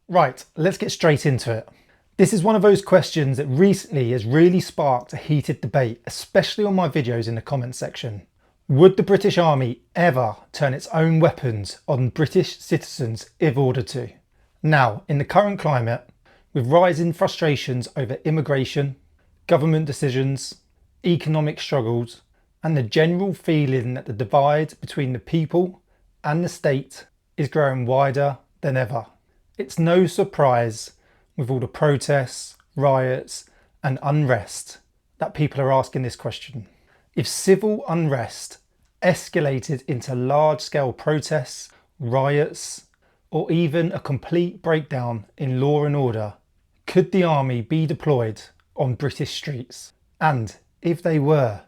Right, let's get straight into it. This is one of those questions that recently has really sparked a heated debate, especially on my videos in the comments section. Would the British Army ever turn its own weapons on British citizens if ordered to? Now, in the current climate, with rising frustrations over immigration, government decisions, economic struggles, and the general feeling that the divide between the people and the state is growing wider than ever, it's no surprise with all the protests, riots, and unrest that people are asking this question. If civil unrest escalated into large-scale protests, riots, or even a complete breakdown in law and order, could the army be deployed on British streets? And if they were,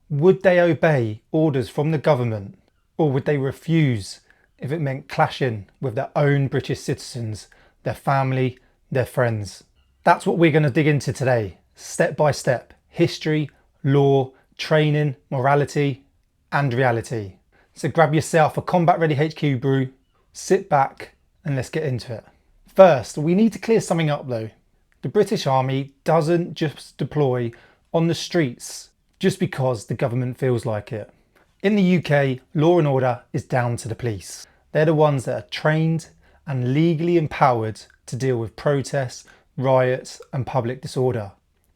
would they obey orders from the government, or would they refuse if it meant clashing with their own British citizens, their family, their friends? That's what we're going to dig into today, step by step. History, law, training, morality, and reality. So grab yourself a Combat Ready HQ brew, sit back, and let's get into it. First, we need to clear something up though. The British Army doesn't just deploy on the streets just because the government feels like it. In the UK, law and order is down to the police. They're the ones that are trained and legally empowered to deal with protests, riots, and public disorder.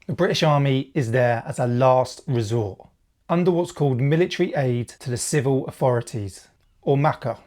The British Army is there as a last resort, under what's called military aid to the civil authorities, or MACA.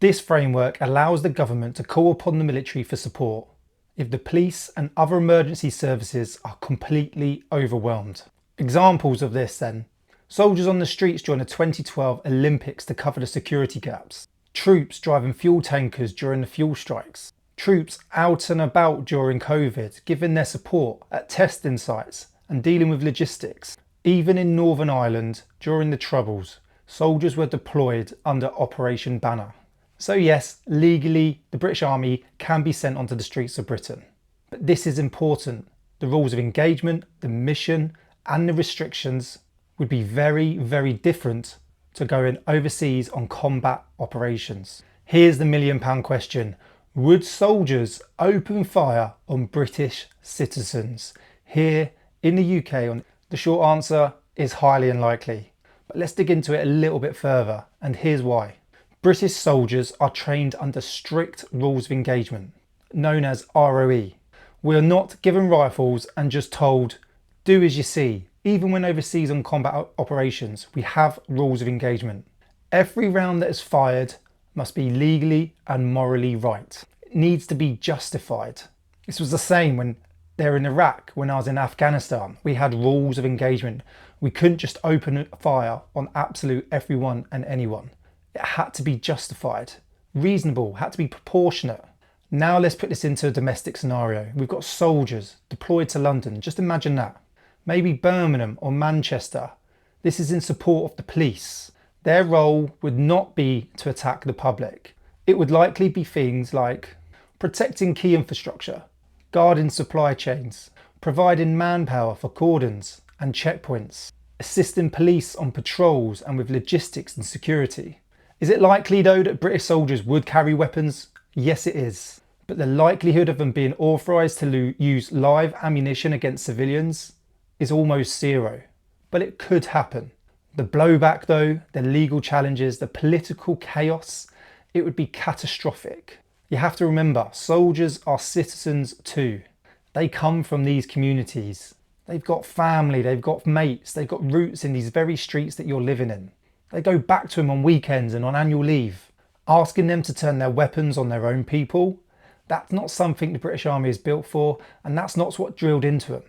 This framework allows the government to call upon the military for support if the police and other emergency services are completely overwhelmed. Examples of this then: soldiers on the streets during the 2012 Olympics to cover the security gaps, troops driving fuel tankers during the fuel strikes, troops out and about during COVID giving their support at testing sites and dealing with logistics. Even in Northern Ireland during the Troubles, soldiers were deployed under Operation Banner. So yes, legally the British Army can be sent onto the streets of Britain. But this is important. The rules of engagement, the mission and the restrictions would be very, very different to going overseas on combat operations. Here's the £1 million question. Would soldiers open fire on British citizens here in the UK? The short answer is highly unlikely. But let's dig into it a little bit further, and here's why. British soldiers are trained under strict rules of engagement, known as ROE. We are not given rifles and just told, do as you see. Even when overseas on combat operations, we have rules of engagement. Every round that is fired must be legally and morally right. It needs to be justified. This was the same when they're in Iraq. When I was in Afghanistan, we had rules of engagement. We couldn't just open fire on absolute everyone and anyone. It had to be justified, reasonable, had to be proportionate. Now let's put this into a domestic scenario. We've got soldiers deployed to London. Just imagine that. Maybe Birmingham or Manchester. This is in support of the police. Their role would not be to attack the public. It would likely be things like protecting key infrastructure, guarding supply chains, providing manpower for cordons and checkpoints, assisting police on patrols and with logistics and security. Is it likely though that British soldiers would carry weapons? Yes, it is. But the likelihood of them being authorised to use live ammunition against civilians is almost zero. But it could happen. The blowback though, the legal challenges, the political chaos, it would be catastrophic. You have to remember, soldiers are citizens too. They come from these communities. They've got family, they've got mates, they've got roots in these very streets that you're living in. They go back to them on weekends and on annual leave. Asking them to turn their weapons on their own people, that's not something the British Army is built for, and that's not what's drilled into them.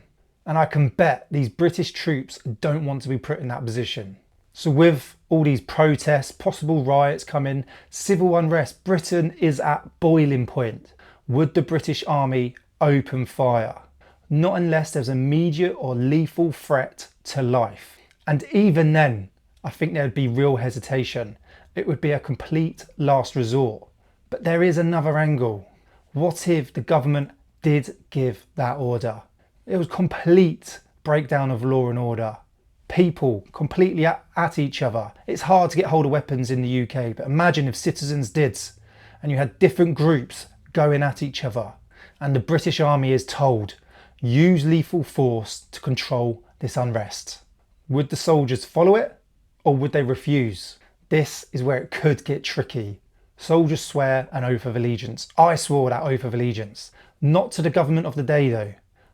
And I can bet these British troops don't want to be put in that position. So with all these protests, possible riots coming, civil unrest, Britain is at boiling point. Would the British Army open fire? Not unless there's immediate or lethal threat to life. And even then, I think there would be real hesitation. It would be a complete last resort. But there is another angle. What if the government did give that order? It was complete breakdown of law and order. People completely at each other. It's hard to get hold of weapons in the UK, but imagine if citizens did, and you had different groups going at each other. and the British Army is told, use lethal force to control this unrest. Would the soldiers follow it, or would they refuse? This is where it could get tricky. Soldiers swear an oath of allegiance. I swore that oath of allegiance. Not to the government of the day though,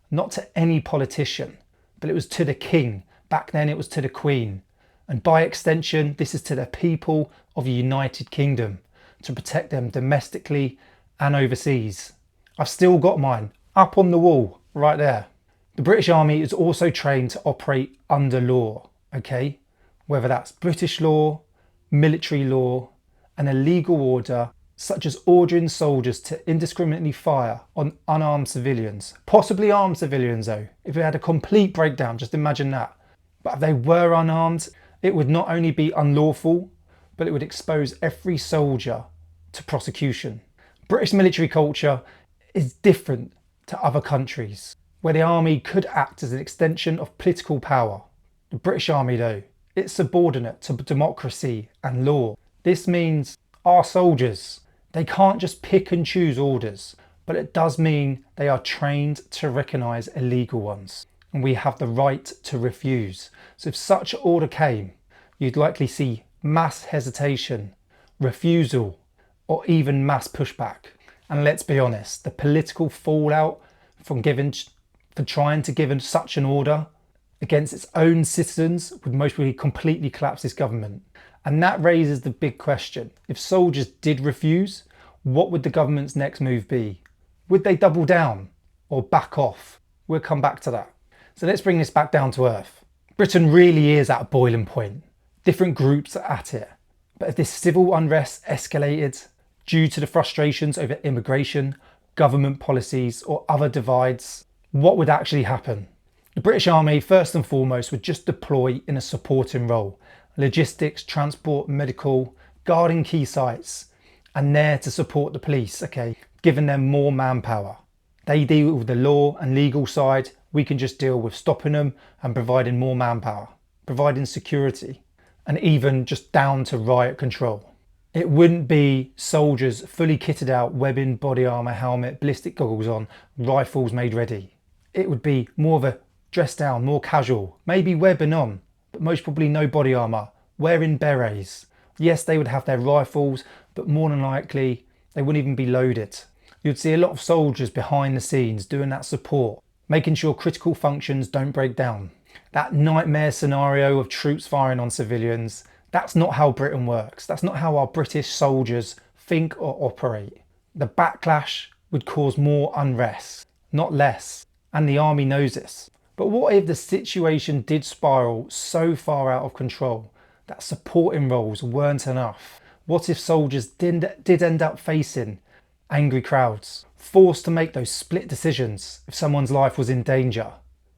not to any politician, but it was to the king. Back then it was to the Queen. And by extension, this is to the people of the United Kingdom, to protect them domestically and overseas. I've still got mine up on the wall right there. The British Army is also trained to operate under law, okay? Whether that's British law, military law, and a legal order, such as ordering soldiers to indiscriminately fire on unarmed civilians. Possibly armed civilians though. If we had a complete breakdown, just imagine that. But if they were unarmed, it would not only be unlawful, but it would expose every soldier to prosecution. British military culture is different to other countries, where the army could act as an extension of political power. The British Army though, it's subordinate to democracy and law. This means our soldiers, they can't just pick and choose orders, but it does mean they are trained to recognise illegal ones. And we have the right to refuse. So if such an order came, you'd likely see mass hesitation, refusal, or even mass pushback. And let's be honest, the political fallout from trying to give such an order against its own citizens would most probably completely collapse this government. And that raises the big question. If soldiers did refuse, what would the government's next move be? Would they double down or back off? We'll come back to that. So let's bring this back down to earth. Britain really is at a boiling point. Different groups are at it. But if this civil unrest escalated due to the frustrations over immigration, government policies, or other divides, what would actually happen? The British Army, first and foremost, would just deploy in a supporting role. Logistics, transport, medical, guarding key sites, and there to support the police, okay, giving them more manpower. They deal with the law and legal side. We can just deal with stopping them and providing more manpower, providing security, and even just down to riot control. It wouldn't be soldiers fully kitted out, webbing, body armour, helmet, ballistic goggles on, rifles made ready. It would be more of a dressed down, more casual, maybe webbing on, but most probably no body armour, wearing berets. Yes, they would have their rifles, but more than likely they wouldn't even be loaded. You'd see a lot of soldiers behind the scenes doing that support, making sure critical functions don't break down. That nightmare scenario of troops firing on civilians, that's not how Britain works. That's not how our British soldiers think or operate. The backlash would cause more unrest, not less, and the army knows this. But what if the situation did spiral so far out of control that supporting roles weren't enough? What if soldiers did end up facing angry crowds, forced to make those split decisions if someone's life was in danger?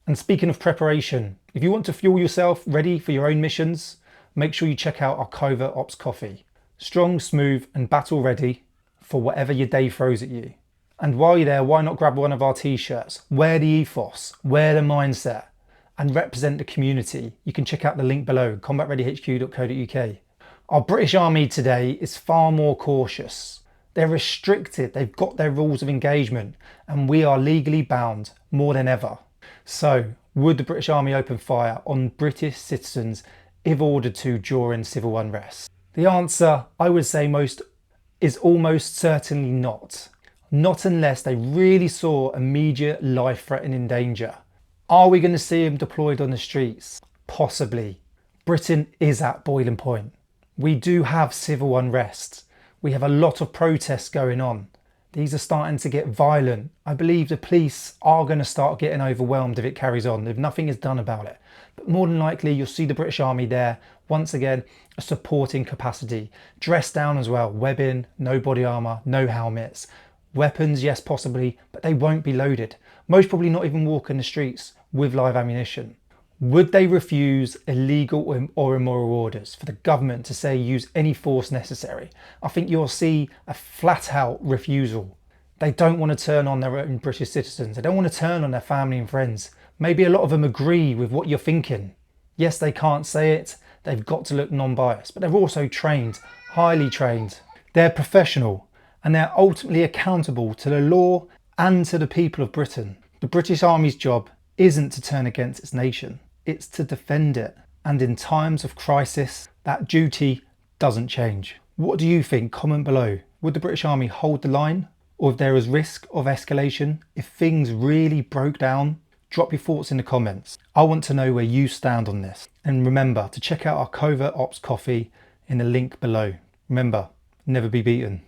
And speaking of preparation, if you want to fuel yourself ready for your own missions, make sure you check out our Covert Ops coffee. Strong, smooth and battle ready for whatever your day throws at you. And while you're there, why not grab one of our t-shirts? Wear the ethos, wear the mindset, and represent the community. You can check out the link below, combatreadyhq.co.uk. Our British Army today is far more cautious. They're restricted, they've got their rules of engagement, and we are legally bound more than ever. So, would the British Army open fire on British citizens if ordered to during civil unrest? The answer, I would say is almost certainly not. Not unless they really saw immediate life-threatening danger. Are we going to see them deployed on the streets? Possibly. Britain is at boiling point. We do have civil unrest. We have a lot of protests going on. These are starting to get violent. I believe the police are going to start getting overwhelmed if it carries on, if nothing is done about it. But more than likely, you'll see the British Army there, once again, a supporting capacity. Dressed down as well, webbing, no body armour, no helmets. Weapons, yes, possibly, but they won't be loaded. Most probably not even walking the streets with live ammunition. Would they refuse illegal or immoral orders for the government to say use any force necessary? I think you'll see a flat out refusal. They don't want to turn on their own British citizens. They don't want to turn on their family and friends. Maybe a lot of them agree with what you're thinking. Yes, they can't say it. They've got to look non-biased, but they're also trained, highly trained. They're professional and they're ultimately accountable to the law and to the people of Britain. The British Army's job isn't to turn against its nation, it's to defend it. And in times of crisis, that duty doesn't change. What do you think? Comment below. Would the British Army hold the line? Or if there is risk of escalation, if things really broke down? Drop your thoughts in the comments. I want to know where you stand on this. And remember to check out our Covert Ops coffee in the link below. Remember, never be beaten.